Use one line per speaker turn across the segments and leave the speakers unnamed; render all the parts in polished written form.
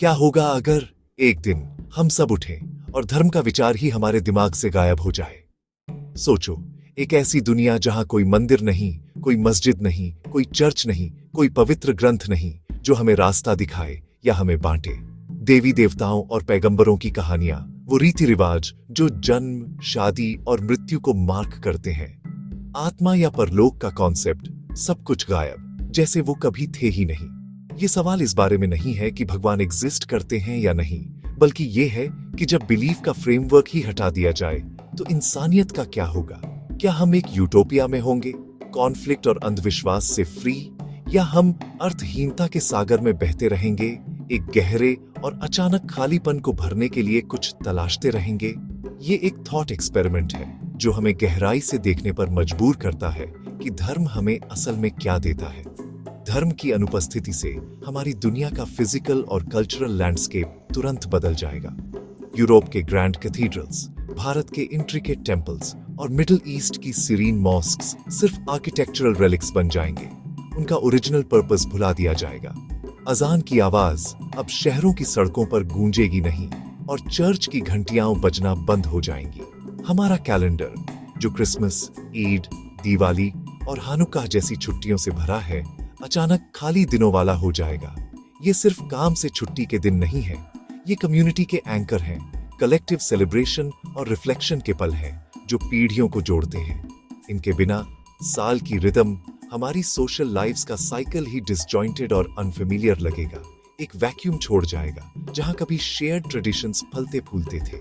क्या होगा अगर एक दिन हम सब उठें और धर्म का विचार ही हमारे दिमाग से गायब हो जाए? सोचो, एक ऐसी दुनिया जहां कोई मंदिर नहीं, कोई मस्जिद नहीं, कोई चर्च नहीं, कोई पवित्र ग्रंथ नहीं जो हमें रास्ता दिखाए या हमें बांटे। देवी देवताओं और पैगंबरों की कहानियां, वो रीति रिवाज जो जन्म, शादी और मृत्यु को मार्क करते हैं। आत्मा या परलोक का कॉन्सेप्ट, सब कुछ गायब, जैसे वो कभी थे ही नहीं। ये सवाल इस बारे में नहीं है कि भगवान एग्जिस्ट करते हैं या नहीं, बल्कि ये है कि जब बिलीफ का फ्रेमवर्क ही हटा दिया जाए तो इंसानियत का क्या होगा? क्या हम एक यूटोपिया में होंगे, कॉन्फ्लिक्ट और अंधविश्वास से फ्री, या हम अर्थहीनता के सागर में बहते रहेंगे, एक गहरे और अचानक खालीपन को भरने के लिए कुछ तलाशते रहेंगे? ये एक थॉट एक्सपेरिमेंट है जो हमें गहराई से देखने पर मजबूर करता है कि धर्म हमें असल में क्या देता है। धर्म की अनुपस्थिति से हमारी दुनिया का फिजिकल और कल्चरल लैंडस्केप तुरंत बदल जाएगा। यूरोप के ग्रैंड कैथीड्रल्स, भारत के इंट्रिकेट टेम्पल्स और मिडिल ईस्ट की सीरीन मॉस्क्स सिर्फ आर्किटेक्चरल रेलिक्स बन जाएंगे। उनका ओरिजिनल पर्पस भुला दिया जाएगा। अजान की आवाज अब शहरों की सड़कों पर गूंजेगी नहीं और चर्च की घंटियां बजना बंद हो जाएंगी। हमारा कैलेंडर, जो क्रिसमस, ईद, दिवाली और हानुकाह जैसी छुट्टियों से भरा है, अचानक खाली दिनों वाला हो जाएगा। ये सिर्फ काम से छुट्टी के दिन नहीं है, ये कम्युनिटी के एंकर हैं, कलेक्टिव सेलिब्रेशन और रिफ्लेक्शन के पल हैं जो पीढ़ियों को जोड़ते हैं। इनके बिना साल की रिदम, हमारी सोशल लाइफ्स का साइकिल ही डिसजॉइंटेड और अनफेमिलियर लगेगा। एक वैक्यूम छोड़ जाएगा जहां कभी शेयर्ड ट्रेडिशंस फलते फूलते थे।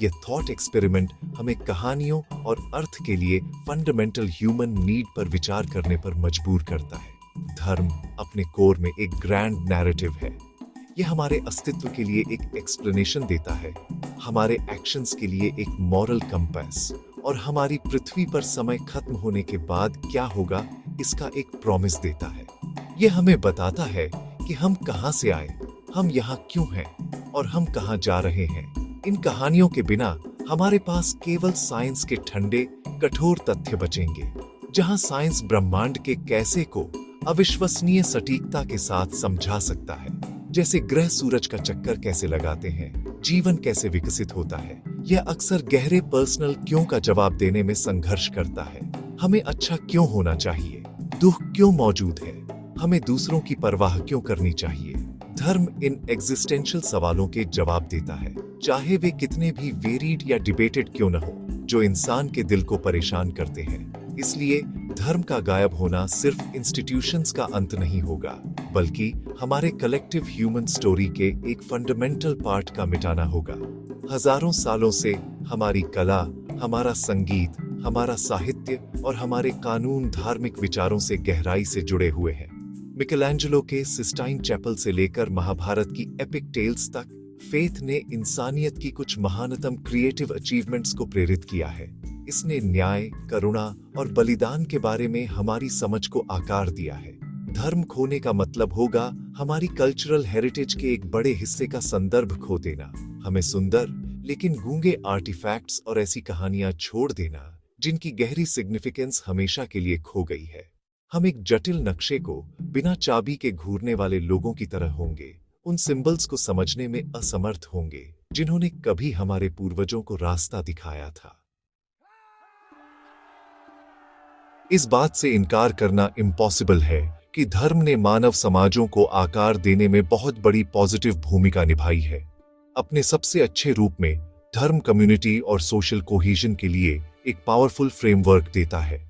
यह थॉट एक्सपेरिमेंट हमें कहानियों और अर्थ के लिए फंडामेंटल ह्यूमन नीड पर विचार करने पर मजबूर करता है। धर्म अपने कोर में एक ग्रैंड नैरेटिव है। यह हमारे अस्तित्व के लिए एक एक्सप्लेनेशन देता है, हमारे एक्शंस के लिए एक मॉरल कंपास, और हमारी पृथ्वी पर समय खत्म होने के बाद क्या होगा इसका एक प्रॉमिस देता है। यह हमें बताता है कि हम कहां से आए, हम यहाँ क्यों हैं और हम कहां जा रहे हैं। इन कहानियों के बिना हमारे पास केवल साइंस के ठंडे, कठोर तथ्य बचेंगे, जहां साइंस ब्रह्मांड के कैसे को अविश्वसनीय सटीकता के साथ समझा सकता है। जैसे ग्रह सूरज का चक्कर कैसे लगाते हैं, जीवन कैसे विकसित होता है। यह अक्सर गहरे पर्सनल क्यों का जवाब देने में संघर्ष करता है। हमें अच्छा क्यों होना चाहिए, दुख क्यों मौजूद है, हमें दूसरों की परवाह क्यों करनी चाहिए। धर्म इन एग्जिस्टेंशियल सवालों के जवाब देता है, चाहे वे कितने भी वेरीड या डिबेटेड क्यों न हो, जो इंसान के दिल को परेशान करते हैं। इसलिए धर्म का गायब होना सिर्फ इंस्टीट्यूशंस का अंत नहीं होगा, बल्कि हमारे कलेक्टिव ह्यूमन स्टोरी के एक फंडामेंटल पार्ट का मिटाना होगा। हजारों सालों से हमारी कला, हमारा संगीत, हमारा साहित्य और हमारे कानून धार्मिक विचारों से गहराई से जुड़े हुए हैं। मिकेलैंजेलो के सिस्टाइन चैपल से लेकर महाभारत की एपिक टेल्स तक, फेथ ने इंसानियत की कुछ महानतम क्रिएटिव अचीवमेंट्स को प्रेरित किया है। इसने न्याय, करुणा और बलिदान के बारे में हमारी समझ को आकार दिया है। धर्म खोने का मतलब होगा हमारी कल्चरल हेरिटेज के एक बड़े हिस्से का संदर्भ खो देना, हमें सुंदर लेकिन गूंगे आर्टिफैक्ट्स और ऐसी कहानियां छोड़ देना जिनकी गहरी सिग्निफिकेंस हमेशा के लिए खो गई है। हम एक जटिल नक्शे को बिना चाबी के घूरने वाले लोगों की तरह होंगे, उन सिंबल्स को समझने में असमर्थ होंगे जिन्होंने कभी हमारे पूर्वजों को रास्ता दिखाया था। इस बात से इनकार करना इम्पॉसिबल है कि धर्म ने मानव समाजों को आकार देने में बहुत बड़ी पॉजिटिव भूमिका निभाई है। अपने सबसे अच्छे रूप में धर्म कम्युनिटी और सोशल कोहेजन के लिए एक पावरफुल फ्रेमवर्क देता है।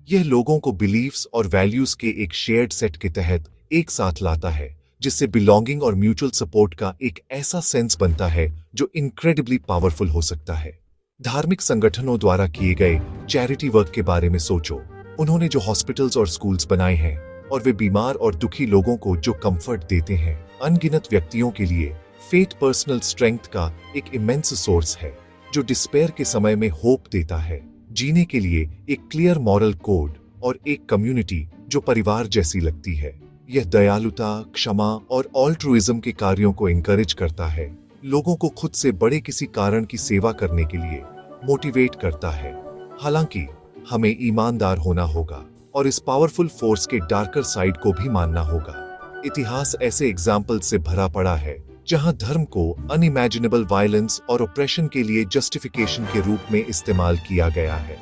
यह लोगों को बिलीफ्स और वैल्यूज के एक शेयर्ड सेट के तहत एक साथ लाता है, जिससे बिलोंगिंग और म्यूचुअल सपोर्ट का एक ऐसा सेंस बनता है जो इनक्रेडिबली पावरफुल हो सकता है। धार्मिक संगठनों द्वारा किए गए चैरिटी वर्क के बारे में सोचो। उन्होंने जो हॉस्पिटल्स और स्कूल्स बनाए हैं, और वे बीमार और दुखी लोगों को जो कंफर्ट देते हैं। अनगिनत व्यक्तियों के लिए फेथ पर्सनल स्ट्रेंथ का एक इमेंस सोर्स है, जो डिस्पेयर के समय में होप देता है, जीने के लिए एक क्लियर मॉरल कोड और एक कम्युनिटी जो परिवार जैसी लगती है। यह दयालुता, क्षमा और ऑल्ट्रुइज्म के कार्यों को इनकरेज करता है, लोगों को खुद से बड़े किसी कारण की सेवा करने के लिए मोटिवेट करता है। हालांकि हमें ईमानदार होना होगा और इस पावरफुल फोर्स के डार्कर साइड को भी मानना होगा। इतिहास ऐसे एग्जाम्पल से भरा पड़ा है जहां धर्म को अनइमेजिनेबल वायलेंस और ऑपरेशन के लिए जस्टिफिकेशन के रूप में इस्तेमाल किया गया है।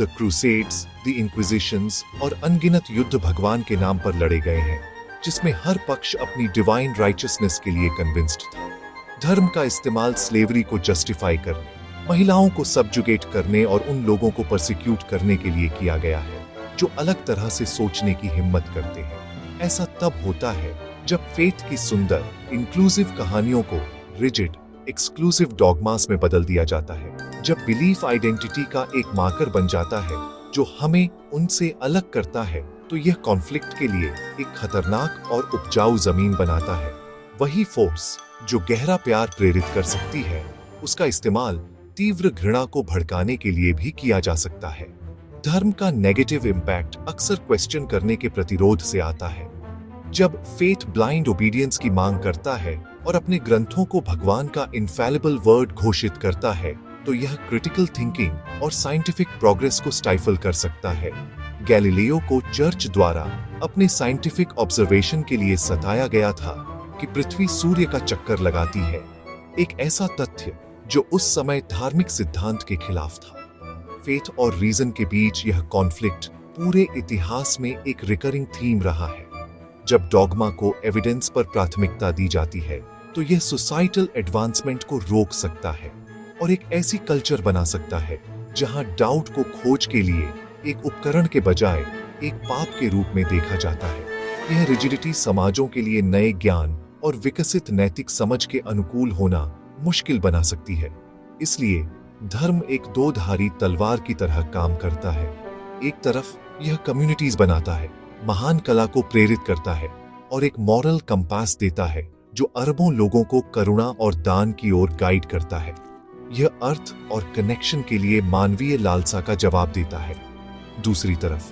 द क्रूसेड्स, द इंक्विजिशंस और अनगिनत युद्ध भगवान के नाम पर लड़े गए हैं, जिसमें हर पक्ष अपनी डिवाइन राइचसनेस के लिए कन्विंस्ड था। धर्म का इस्तेमाल स्लेवरी को जस्टिफाई करने, महिलाओं को सबजुगेट करने और उन लोगों को परसिक्यूट करने के लिए किया गया है जो अलग तरह से सोचने की हिम्मत करते हैं। ऐसा तब होता है जब फेथ की सुंदर इंक्लूसिव कहानियों को रिजिड एक्सक्लूसिव डॉगमास में बदल दिया जाता है, जब बिलीफ आइडेंटिटी का एक मार्कर बन जाता है जो हमें उनसे अलग करता है, तो यह कॉन्फ्लिक्ट के लिए एक खतरनाक और उपजाऊ जमीन बनाता है। वही फोर्स जो गहरा प्यार प्रेरित कर सकती है, उसका इस्तेमाल तीव्र घृणा को भड़काने के लिए भी किया जा सकता है। धर्म का नेगेटिव इम्पैक्ट अक्सर क्वेश्चन करने के प्रतिरोध से आता है। जब फेथ ब्लाइंड ओबीडियंस की मांग करता है और अपने ग्रंथों को भगवान का इनफैलिबल वर्ड घोषित करता है, तो यह क्रिटिकल थिंकिंग और साइंटिफिक प्रोग्रेस को स्टाइफल कर सकता है। गैलीलियो को चर्च द्वारा अपने साइंटिफिक ऑब्जर्वेशन के लिए सताया गया था कि पृथ्वी सूर्य का चक्कर लगाती है, एक ऐसा तथ्य जो उस समय धार्मिक सिद्धांत के खिलाफ था। फेथ और रीजन के बीच यह कॉन्फ्लिक्ट पूरे इतिहास में एक रिकरिंग थीम रहा है। जब डॉगमा को एविडेंस पर प्राथमिकता दी जाती है, तो यह सोसाइटल एडवांसमेंट को रोक सकता है और एक ऐसी कल्चर बना सकता है जहां डाउट को खोज के लिए एक उपकरण के बजाय एक पाप के रूप में देखा जाता है। यह रिजिडिटी समाजों के लिए नए ज्ञान और विकसित नैतिक समझ के अनुकूल होना मुश्किल बना सकती है। इसलिए धर्म एक दो-धारी तलवार की तरह काम करता है। एक तरफ यह कम्युनिटीज बनाता है, महान कला को प्रेरित करता है और एक मॉरल कंपास देता है जो अरबों लोगों को करुणा और दान की ओर गाइड करता है। यह अर्थ और कनेक्शन के लिए मानवीय लालसा का जवाब देता है। दूसरी तरफ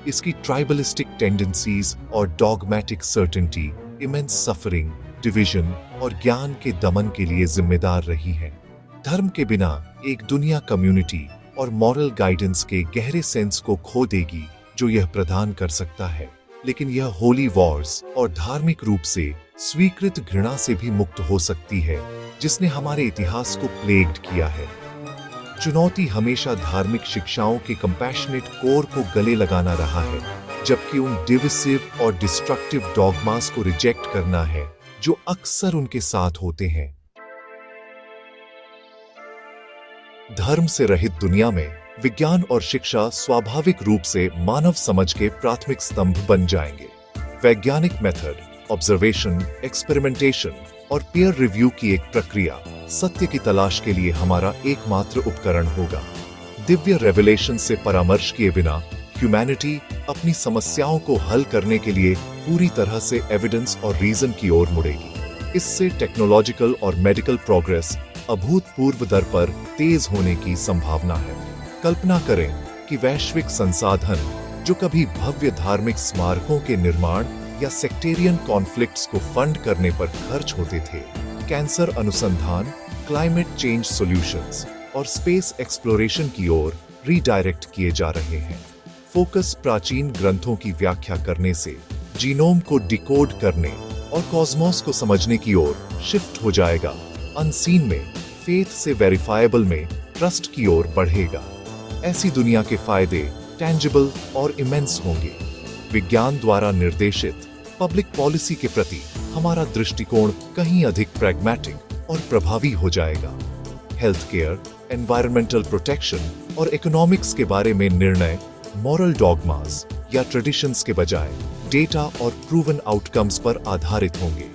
इसकी ट्राइबलिस्टिक टेंडेंसीज और डॉगमैटिक सर्टेनिटी इमेंस सफरिंग, डिवीजन और ज्ञान के दमन के लिए जिम्मेदार रही है। धर्म के बिना एक दुनिया कम्युनिटी और मॉरल गाइडेंस के गहरे सेंस को खो देगी जो यह प्रदान कर सकता है, लेकिन यह होली वॉर्स और धार्मिक रूप से स्वीकृत घृणा से भी मुक्त हो सकती है जिसने हमारे इतिहास को प्लेग्ड किया है। चुनौती हमेशा धार्मिक शिक्षाओं के कंपैशनेट कोर को गले लगाना रहा है, जबकि उन डिविसिव और डिस्ट्रक्टिव डॉगमास को रिजेक्ट करना है जो अक्सर उनके साथ होते हैं। धर्म से रहित दुनिया में विज्ञान और शिक्षा स्वाभाविक रूप से मानव समझ के प्राथमिक स्तंभ बन जाएंगे। वैज्ञानिक मेथड, ऑब्जर्वेशन, एक्सपेरिमेंटेशन और पीयर रिव्यू की एक प्रक्रिया सत्य की तलाश के लिए हमारा एकमात्र उपकरण होगा। दिव्य रेवलेशन से परामर्श किए बिना ह्यूमैनिटी अपनी समस्याओं को हल करने के लिए पूरी तरह से एविडेंस और रीजन की ओर मुड़ेगी। इससे टेक्नोलॉजिकल और मेडिकल प्रोग्रेस अभूतपूर्व दर पर तेज होने की संभावना है। कल्पना करें कि वैश्विक संसाधन जो कभी भव्य धार्मिक स्मारकों के निर्माण या सेक्टेरियन कॉन्फ्लिक्ट्स को फंड करने पर खर्च होते थे, कैंसर अनुसंधान, क्लाइमेट चेंज सॉल्यूशंस और स्पेस एक्सप्लोरेशन की ओर रीडायरेक्ट किए जा रहे हैं। फोकस प्राचीन ग्रंथों की व्याख्या करने से जीनोम को डिकोड करने और कॉस्मोस को समझने की ओर शिफ्ट हो जाएगा। अनसीन में फेथ से वेरिफाएबल में ट्रस्ट की ओर बढ़ेगा। ऐसी दुनिया के फायदे टैंजिबल और इमेंस होंगे। विज्ञान द्वारा निर्देशित पब्लिक पॉलिसी के प्रति हमारा दृष्टिकोण कहीं अधिक प्रैग्मैटिक और प्रभावी हो जाएगा। हेल्थ केयर, एनवायरमेंटल प्रोटेक्शन और इकोनॉमिक्स के बारे में निर्णय मॉरल डॉगमास या ट्रेडिशंस के बजाय डेटा और प्रूवन आउटकम्स पर आधारित होंगे।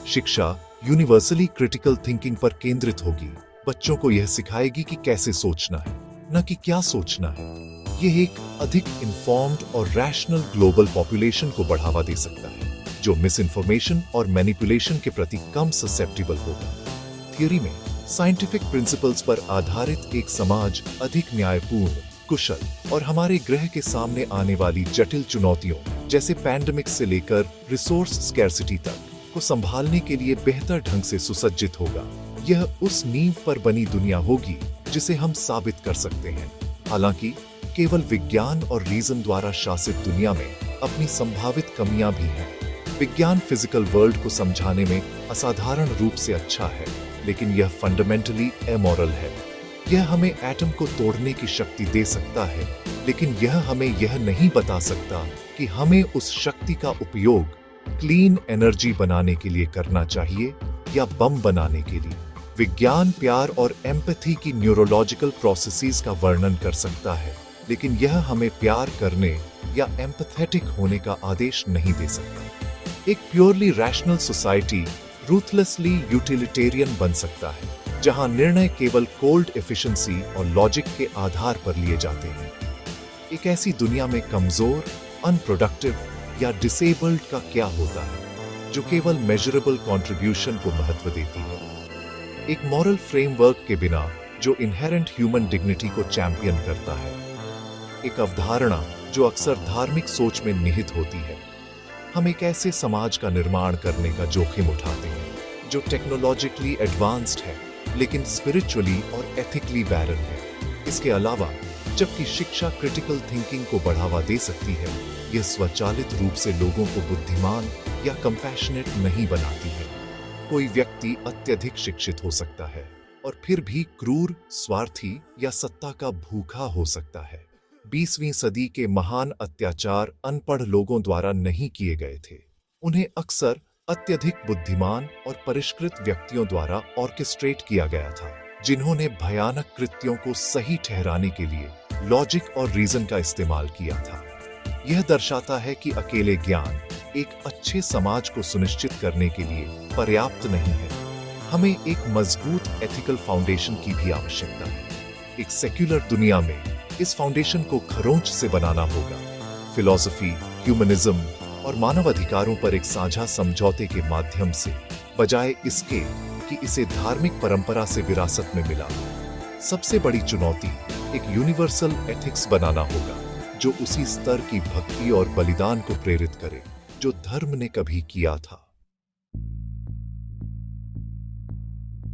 शिक्षा यूनिवर्सली क्रिटिकल थिंकिंग पर केंद्रित होगी। बच्चों को यह सिखाएगी कि कैसे सोचना है, न कि क्या सोचना है। यह एक अधिक इन्फॉर्म्ड और रैशनल ग्लोबल पॉपुलेशन को बढ़ावा दे सकता है जो मिस इन्फॉर्मेशन और मैनिपुलेशन के प्रति कम ससेप्टिबल होगा। थियोरी में साइंटिफिक प्रिंसिपल्स पर आधारित एक समाज अधिक न्यायपूर्ण, कुशल और हमारे ग्रह के सामने आने वाली जटिल चुनौतियों जैसे पैंडेमिक से लेकर रिसोर्स स्कैर्सिटी तक को संभालने के लिए बेहतर ढंग से सुसज्जित होगा। यह उस नींव पर बनी दुनिया होगी जिसे हम साबित कर सकते हैं। हालांकि केवल विज्ञान और रीजन द्वारा शासित दुनिया में अपनी संभावित कमियां भी हैं। विज्ञान फिजिकल वर्ल्ड को समझाने में असाधारण रूप से अच्छा है, लेकिन यह फंडामेंटली एमोरल है। यह हमें एटम को तोड़ने की शक्ति दे सकता है, लेकिन यह हमें यह नहीं बता सकता कि हमें उस शक्ति का उपयोग क्लीन एनर्जी बनाने के लिए करना चाहिए या बम बनाने के लिए। विज्ञान प्यार और एम्पैथी की न्यूरोलॉजिकल प्रोसेसेस का वर्णन कर सकता है, लेकिन यह हमें प्यार करने या एम्पैथेटिक होने का आदेश नहीं दे सकता। एक purely rational society ruthlessly utilitarian बन सकता है, जहां निर्णय केवल कोल्ड एफिशिएंसी और लॉजिक के आधार पर लिए जाते हैं। एक ऐसी दुनिया में कमजोर, अनप्रोडक्टिव या डिसेबल्ड का क्या होता है, जो केवल मेजरेबल कंट्रीब्यूशन को महत्व देती है। एक मॉरल फ्रेमवर्क के बिना जो इनहेरेंट ह्यूमन डिग्निटी को चैंपियन करता है। एक अवधारणा जो अक्सर धार्मिक सोच में निहित होती है। हम एक ऐसे समाज का निर्माण करने का जोखिम उठाते हैं जो टेक्नोलॉजिकली एडवांस्ड है, लेकिन स्पिरिचुअली और एथिकली बैरन है। इसके अलावा, जबकि शिक्षा क्रिटिकल थिंकिंग को बढ़ावा दे सकती है, यह स्वचालित रूप से लोगों को बुद्धिमान या कंपैशनेट नहीं बनाती है। कोई व्यक्ति अत्यधिक शिक्षित हो सकता है और फिर भी क्रूर, स्वार्थी या सत्ता का भूखा हो सकता है। 20वीं सदी के महान अत्याचार अनपढ़ लोगों द्वारा नहीं किए गए थे। उन्हें अक्सर अत्यधिक बुद्धिमान और परिष्कृत व्यक्तियों द्वारा ऑर्केस्ट्रेट किया गया था, जिन्होंने भयानक कृत्यों को सही ठहराने के लिए लॉजिक और रीजन का इस्तेमाल किया था। यह दर्शाता है कि अकेले ज्ञान एक अच्छे समाज को सुनिश्चित करने के लिए पर्याप्त नहीं है। हमें एक मजबूत एथिकल फाउंडेशन की भी आवश्यकता है। एक सेक्युलर दुनिया में इस फाउंडेशन को खरोंच से बनाना होगा। फिलॉसफी, ह्यूमनिज्म और मानव अधिकारों पर एक साझा समझौते के माध्यम से, बजाय इसके कि इसे धार्मिक परंपरा से विरासत में मिला। सबसे बड़ी चुनौती एक यूनिवर्सल एथिक्स बनाना होगा, जो उसी स्तर की भक्ति और बलिदान को प्रेरित करे जो धर्म ने कभी किया था।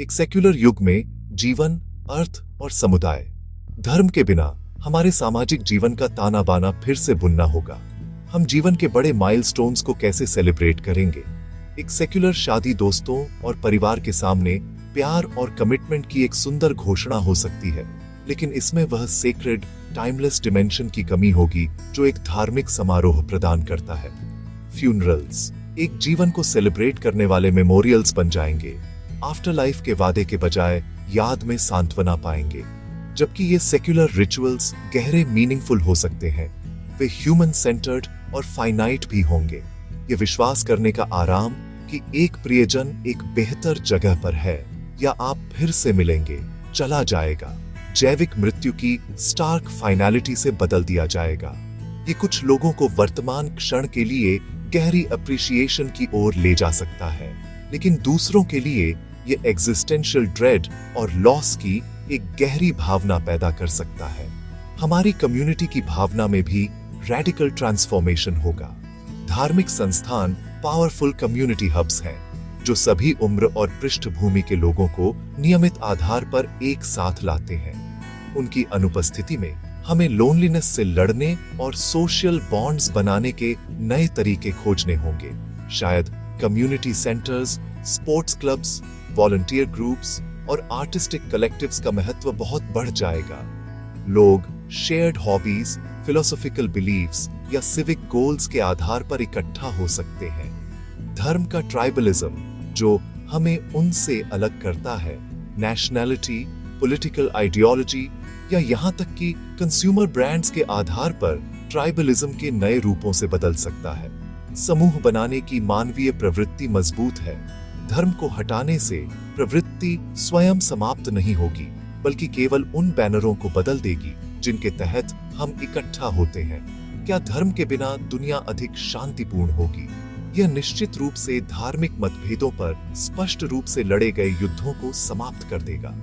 एक सेक्युलर युग में जीवन, अर्थ और समुदाय, धर्म के बिना हमारे सामाजिक जीवन का ताना बाना फिर से बुनना होगा। हम जीवन के बड़े माइलस्टोन्स को कैसे सेलिब्रेट करेंगे? एक सेक्युलर शादी दोस्तों और परिवार के सामने प्यार और कमिटमेंट की एक सुंदर घोषणा हो सकती है, लेकिन इसमें वह सेक्रेड, टाइमलेस डिमेंशन की कमी होगी जो एक धार्मिक समारोह प्रदान करता है। फ्यूनरल्स एक जीवन को सेलिब्रेट करने वाले मेमोरियल्स बन जाएंगे। आफ्टर लाइफ के वादे के बजाय याद में सांत्वना पाएंगे। जबकि ये सेक्युलर रिचुअल्स गहरे, मीनिंगफुल हो सकते हैं, वे ह्यूमन सेंटर्ड और फाइनाइट भी होंगे। ये विश्वास करने का आराम कि एक प्रियजन एक बेहतर जगह पर है या आप फिर से मिलेंगे चला जाएगा, जैविक मृत्यु की स्टार्क फाइनलिटी से बदल दिया जाएगा। ये कुछ लोगों को वर्तमान क्षण के लिए गहरी अप्रिशिएशन की ओर ले जा सकता है, लेकिन दूसरों के लिए ये एग्जिस्टेंशियल ड्रेड और लॉस की एक गहरी भावना पैदा कर सकता है। हमारी कम्युनिटी की भावना में भी रैडिकल ट्रांसफॉर्मेशन होगा। धार्मिक संस्थान पावरफुल कम्युनिटी हब्स हैं, जो सभी उम्र और पृष्ठभूमि के लोगों को नियमित आधार पर एक साथ लाते हैं। उनकी अनुपस्थिति में हमें लोनलीनेस से लड़ने और सोशल बॉन्ड्स बनाने के नए तरीके खोजने होंगे। शायद community centres, sports clubs, volunteer groups और आर्टिस्टिक कलेक्टिव्स का महत्व बहुत बढ़ जाएगा। लोग शेयर्ड हॉबीज, फिलोसॉफिकल बिलीफ्स या सिविक गोल्स के आधार पर इकट्ठा हो सकते हैं। धर्म का ट्राइबलिज्म, जो हमें उनसे अलग करता है, नेशनैलिटी, पॉलिटिकल आइडियोलॉजी या यहाँ तक कि कंज्यूमर ब्रांड्स के आधार पर ट्राइबलिज्म के नए रूपों से बदल सकता है। समूह बनाने की मानवीय प्रवृत्ति मजबूत है। धर्म को हटाने से प्रवृत्ति स्वयं समाप्त नहीं होगी, बल्कि केवल उन बैनरों को बदल देगी जिनके तहत हम इकट्ठा होते हैं। क्या धर्म के बिना दुनिया अधिक शांतिपूर्ण होगी? यह निश्चित रूप से धार्मिक मतभेदों पर स्पष्ट रूप से लड़े गए युद्धों को समाप्त कर देगा।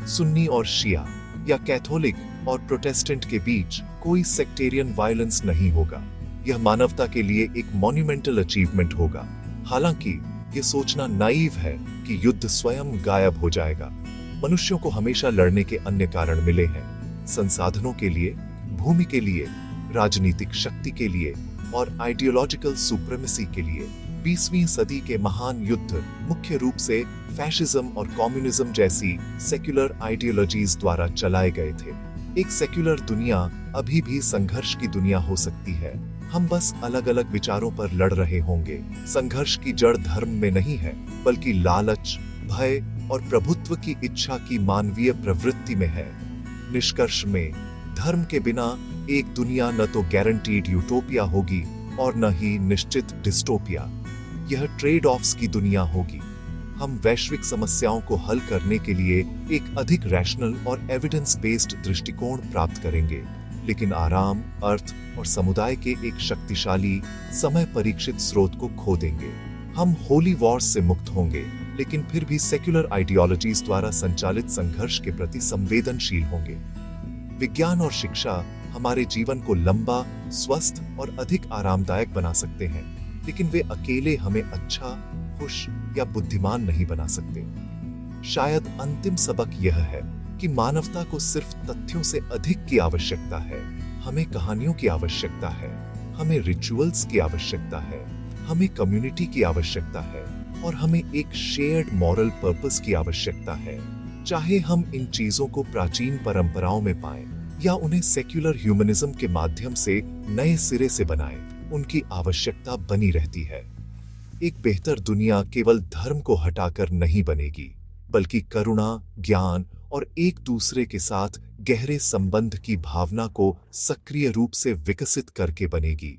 सुन्नी और शिया या कैथोलिक और प्रोटेस्टेंट के बीच कोई सेक्टेरियन वायलेंस नहीं होगा। यह मानवता के लिए एक मॉन्यूमेंटल अचीवमेंट होगा। हालांकि यह सोचना नाइव है कि युद्ध स्वयं गायब हो जाएगा। मनुष्यों को हमेशा लड़ने के अन्य कारण मिले हैं, संसाधनों के लिए, भूमि के लिए, राजनीतिक शक्ति के लिए और आइडियोलॉजिकल सुप्रीमेसी के लिए। 20वीं सदी के महान युद्ध मुख्य रूप से फैशिज्म और कम्युनिज्म जैसी सेक्युलर आइडियोलॉजीज द्वारा चलाए गए थे। एक सेक्युलर दुनिया अभी भी संघर्ष की दुनिया हो सकती है। हम बस अलग अलग विचारों पर लड़ रहे होंगे। संघर्ष की जड़ धर्म में नहीं है, बल्कि लालच, भय और प्रभुत्व की इच्छा की मानवीय प्रवृत्ति में है। निष्कर्ष में, धर्म के बिना एक दुनिया न तो गारंटीड यूटोपिया होगी और न ही निश्चित डिस्टोपिया। यह ट्रेड ऑफ्स की दुनिया होगी। हम वैश्विक समस्याओं को हल करने के लिए एक अधिक रैशनल और एविडेंस बेस्ड दृष्टिकोण प्राप्त करेंगे, लेकिन आराम, अर्थ और समुदाय के एक शक्तिशाली, समय परीक्षित स्रोत को खो देंगे। हम होली वॉर्स से मुक्त होंगे, लेकिन फिर भी सेक्युलर आइडियोलॉजीज द्वारा संचालित संघर्ष के प्रति संवेदनशील होंगे। विज्ञान और शिक्षा हमारे जीवन को लंबा, स्वस्थ और अधिक आरामदायक बना सकते हैं, लेकिन वे अकेले हमें अच्छा, खुश या बुद्धिमान नहीं बना सकते। शायद अंतिम सबक यह है कि मानवता को सिर्फ तथ्यों से अधिक की आवश्यकता है। हमें कहानियों की आवश्यकता है, हमें रिचुअल्स की आवश्यकता है, हमें कम्युनिटी की आवश्यकता है और हमें एक शेयर्ड मॉरल पर्पस की आवश्यकता है। चाहे हम इन चीजों को प्राचीन परंपराओं में पाएं या उन्हें सेक्युलर ह्यूमनिज्म के माध्यम से नए सिरे से बनाएं, उनकी आवश्यकता बनी रहती है। एक बेहतर दुनिया केवल धर्म को हटाकर नहीं बनेगी, बल्कि करुणा, ज्ञान और एक दूसरे के साथ गहरे संबंध की भावना को सक्रिय रूप से विकसित करके बनेगी।